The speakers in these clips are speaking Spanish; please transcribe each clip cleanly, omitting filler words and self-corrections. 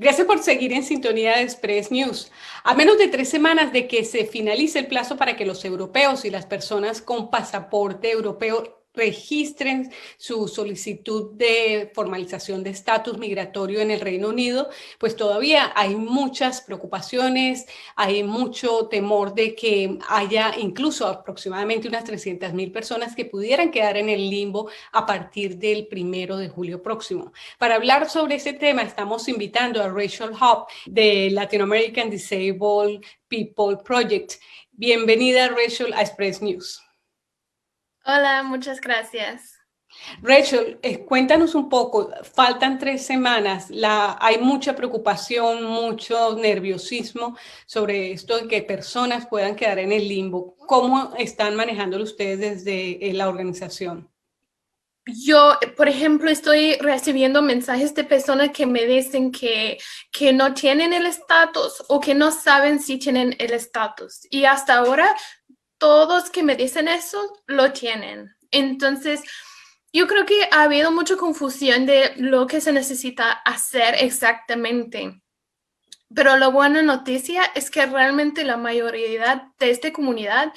Gracias por seguir en sintonía de Express News. A menos de 3 semanas de que se finalice el plazo para que los europeos y las personas con pasaporte europeo registren su solicitud de formalización de estatus migratorio en el Reino Unido, pues todavía hay muchas preocupaciones, hay mucho temor de que haya incluso aproximadamente unas 300.000 personas que pudieran quedar en el limbo a partir del 1 de julio próximo. Para hablar sobre ese tema, estamos invitando a Rachel Hopp de Latin American Disabled People Project. Bienvenida, Rachel, a Express News. Hola, muchas gracias. Rachel, cuéntanos un poco, faltan 3 semanas, hay mucha preocupación, mucho nerviosismo sobre esto de que personas puedan quedar en el limbo. ¿Cómo están manejándolo ustedes desde la organización? Yo, por ejemplo, estoy recibiendo mensajes de personas que me dicen que no tienen el estatus o que no saben si tienen el estatus. Y hasta ahora, todos que me dicen eso lo tienen. Entonces, yo creo que ha habido mucha confusión de lo que se necesita hacer exactamente. Pero la buena noticia es que realmente la mayoría de esta comunidad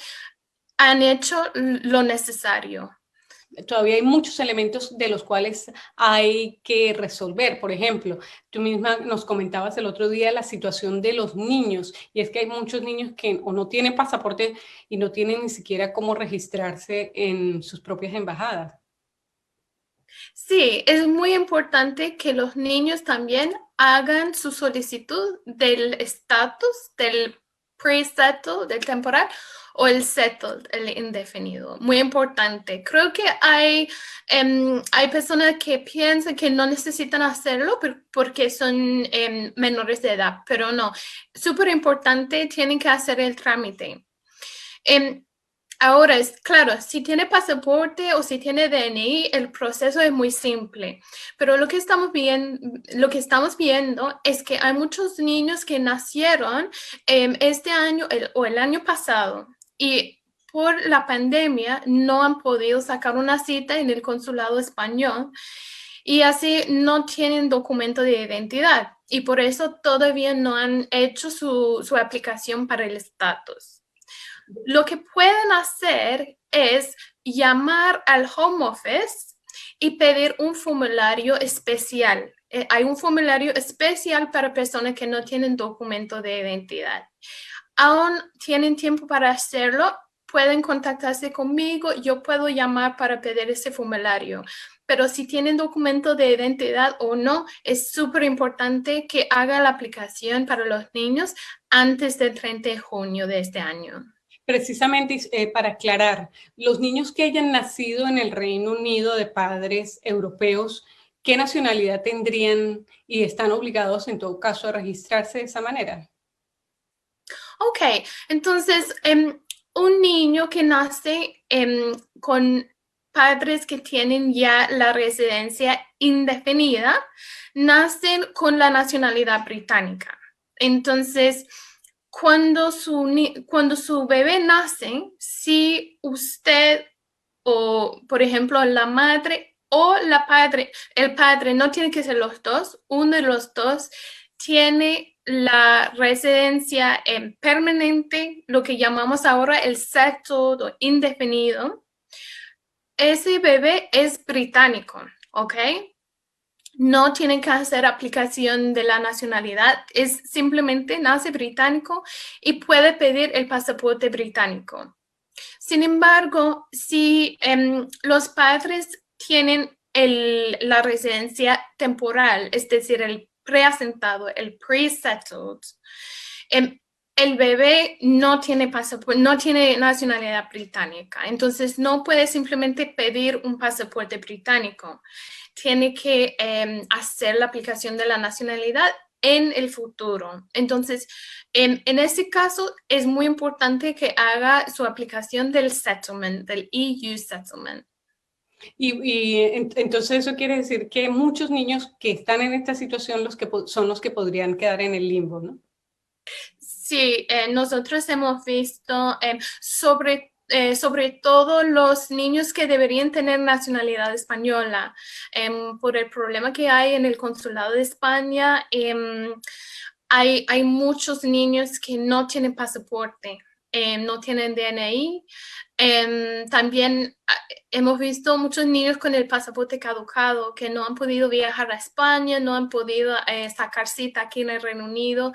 han hecho lo necesario. Todavía hay muchos elementos de los cuales hay que resolver. Por ejemplo, tú misma nos comentabas el otro día la situación de los niños, y es que hay muchos niños que o no tienen pasaporte y no tienen ni siquiera cómo registrarse en sus propias embajadas. Sí, es muy importante que los niños también hagan su solicitud del estatus del pre-settled, del temporal, o el settled, el indefinido. Muy importante. Creo que hay personas que piensan que no necesitan hacerlo porque son menores de edad, pero no. Súper importante, tienen que hacer el trámite. Em, Ahora, es claro, si tiene pasaporte o si tiene DNI, el proceso es muy simple, pero lo que estamos viendo es que hay muchos niños que nacieron este año o el año pasado y por la pandemia no han podido sacar una cita en el consulado español y así no tienen documento de identidad y por eso todavía no han hecho su aplicación para el estatus. Lo que pueden hacer es llamar al home office y pedir un formulario especial. Hay un formulario especial para personas que no tienen documento de identidad. Aún tienen tiempo para hacerlo, pueden contactarse conmigo, yo puedo llamar para pedir ese formulario. Pero si tienen documento de identidad o no, es súper importante que haga la aplicación para los niños antes del 30 de junio de este año. Precisamente para aclarar, los niños que hayan nacido en el Reino Unido de padres europeos, ¿qué nacionalidad tendrían y están obligados en todo caso a registrarse de esa manera? Ok, entonces un niño que nace con padres que tienen ya la residencia indefinida, nacen con la nacionalidad británica. Entonces, cuando su bebé nace, si usted o, por ejemplo, la madre o el padre, no tiene que ser los dos, uno de los dos tiene la residencia permanente, lo que llamamos ahora el settled o indefinido. Ese bebé es británico, ¿ok? No tienen que hacer aplicación de la nacionalidad, es simplemente nace británico y puede pedir el pasaporte británico. Sin embargo, si los padres tienen la residencia temporal, es decir, el preasentado, el pre-settled, em, el bebé no tiene pasaporte, no tiene nacionalidad británica, entonces no puede simplemente pedir un pasaporte británico. Tiene que hacer la aplicación de la nacionalidad en el futuro. Entonces, en este caso, es muy importante que haga su aplicación del settlement, del EU settlement. Entonces eso quiere decir que muchos niños que están en esta situación son los que podrían quedar en el limbo, ¿no? Sí, nosotros hemos visto sobre sobre todo los niños que deberían tener nacionalidad española, por el problema que hay en el consulado de España. Hay muchos niños que no tienen pasaporte, no tienen DNI. También hemos visto muchos niños con el pasaporte caducado que no han podido viajar a España, no han podido sacar cita aquí en el Reino Unido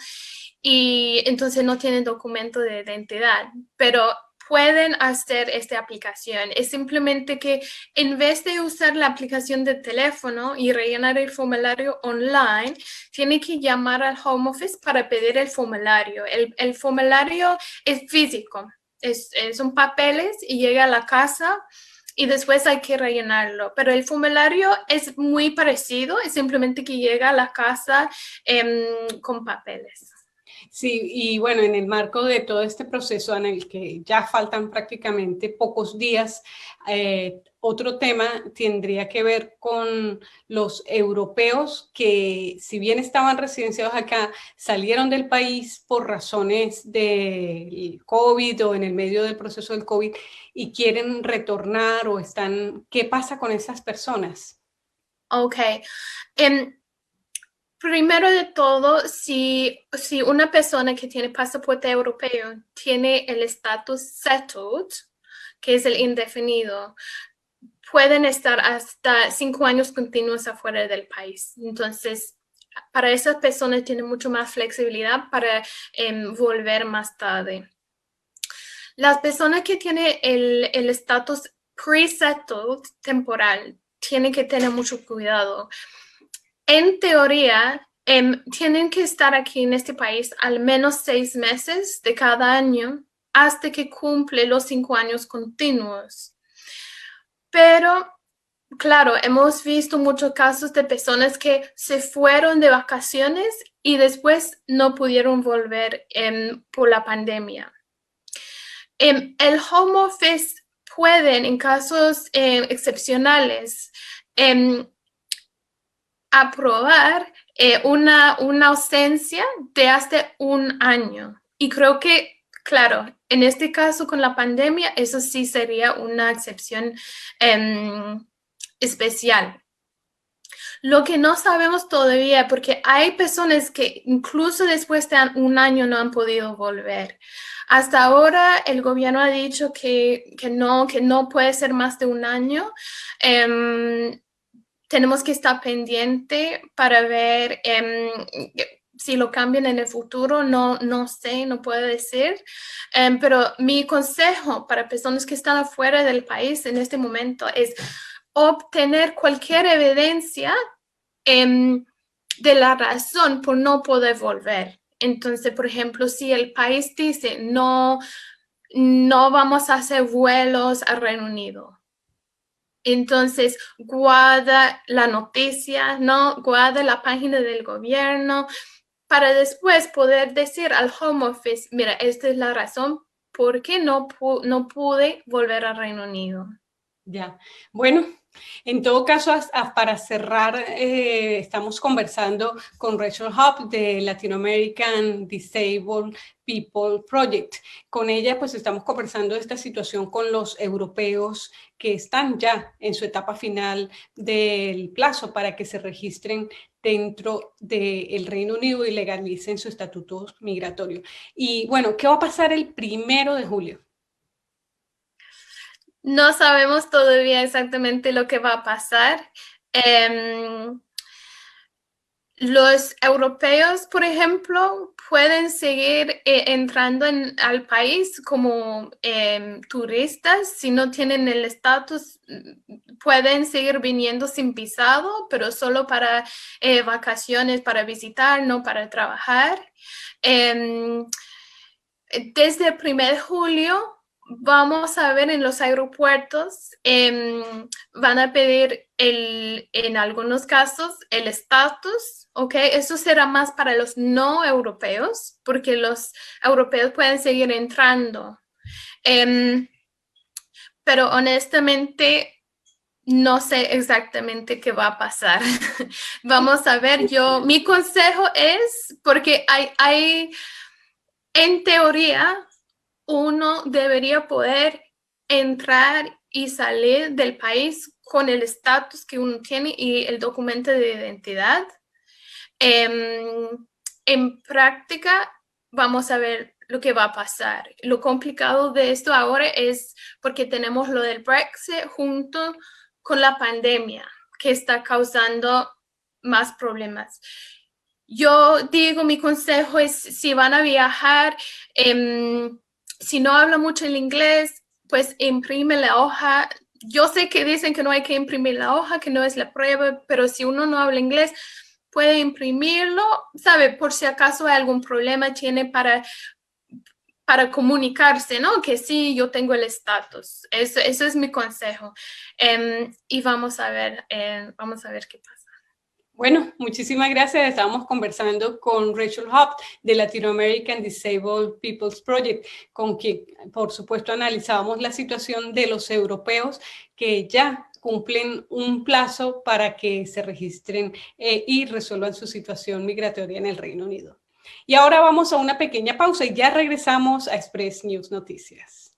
y entonces no tienen documento de identidad, pero pueden hacer esta aplicación. Es simplemente que en vez de usar la aplicación de teléfono y rellenar el formulario online, tiene que llamar al Home Office para pedir el formulario. El formulario es físico, son papeles y llega a la casa y después hay que rellenarlo. Pero el formulario es muy parecido, es simplemente que llega a la casa con papeles. Sí, y bueno, en el marco de todo este proceso en el que ya faltan prácticamente pocos días, otro tema tendría que ver con los europeos que, si bien estaban residenciados acá, salieron del país por razones del COVID o en el medio del proceso del COVID y quieren retornar o están, ¿qué pasa con esas personas? Ok. Primero de todo, si una persona que tiene pasaporte europeo tiene el estatus settled, que es el indefinido, pueden estar hasta 5 años continuos afuera del país. Entonces, para esas personas tienen mucho más flexibilidad para volver más tarde. Las personas que tienen el estatus pre-settled temporal tienen que tener mucho cuidado. En teoría, tienen que estar aquí en este país al menos 6 meses de cada año hasta que cumple los 5 años continuos. Pero, claro, hemos visto muchos casos de personas que se fueron de vacaciones y después no pudieron volver por la pandemia. El Home Office pueden, en casos excepcionales, aprobar una ausencia de hasta 1 año. Y creo que, claro, en este caso con la pandemia, eso sí sería una excepción especial. Lo que no sabemos todavía, porque hay personas que incluso después de 1 año no han podido volver. Hasta ahora el gobierno ha dicho que no puede ser más de 1 año. Tenemos que estar pendiente para ver si lo cambian en el futuro, no sé, no puedo decir. Pero mi consejo para personas que están afuera del país en este momento es obtener cualquier evidencia de la razón por no poder volver. Entonces, por ejemplo, si el país dice no vamos a hacer vuelos al Reino Unido, entonces guarda la noticia, ¿no? Guarda la página del gobierno para después poder decir al Home Office, mira, esta es la razón por qué no pude volver al Reino Unido. Ya, bueno, en todo caso, para cerrar, estamos conversando con Rachel Hub de Latin American Disabled People Project. Con ella, pues estamos conversando de esta situación con los europeos que están ya en su etapa final del plazo para que se registren dentro del Reino Unido y legalicen su estatuto migratorio. Y bueno, ¿qué va a pasar el 1 de julio? No sabemos todavía exactamente lo que va a pasar. Los europeos, por ejemplo, pueden seguir entrando al país como turistas. Si no tienen el estatus, pueden seguir viniendo sin visado, pero solo para vacaciones, para visitar, no para trabajar. Desde el 1 de julio, vamos a ver en los aeropuertos, van a pedir en algunos casos el estatus, ¿ok? Eso será más para los no europeos, porque los europeos pueden seguir entrando. Pero honestamente, no sé exactamente qué va a pasar. Vamos a ver, mi consejo es, porque hay en teoría, uno debería poder entrar y salir del país con el estatus que uno tiene y el documento de identidad. En práctica, vamos a ver lo que va a pasar. Lo complicado de esto ahora es porque tenemos lo del Brexit junto con la pandemia, que está causando más problemas. Yo digo, mi consejo es, si van a viajar, si no habla mucho el inglés, pues imprime la hoja. Yo sé que dicen que no hay que imprimir la hoja, que no es la prueba, pero si uno no habla inglés, puede imprimirlo, ¿sabe? Por si acaso hay algún problema, tiene para comunicarse, ¿no? Que sí, yo tengo el estatus. Eso es mi consejo. Y vamos a ver qué pasa. Bueno, muchísimas gracias. Estábamos conversando con Rachel Haupt de Latino American Disabled People's Project, con quien, por supuesto, analizábamos la situación de los europeos que ya cumplen un plazo para que se registren y resuelvan su situación migratoria en el Reino Unido. Y ahora vamos a una pequeña pausa y ya regresamos a Express News Noticias.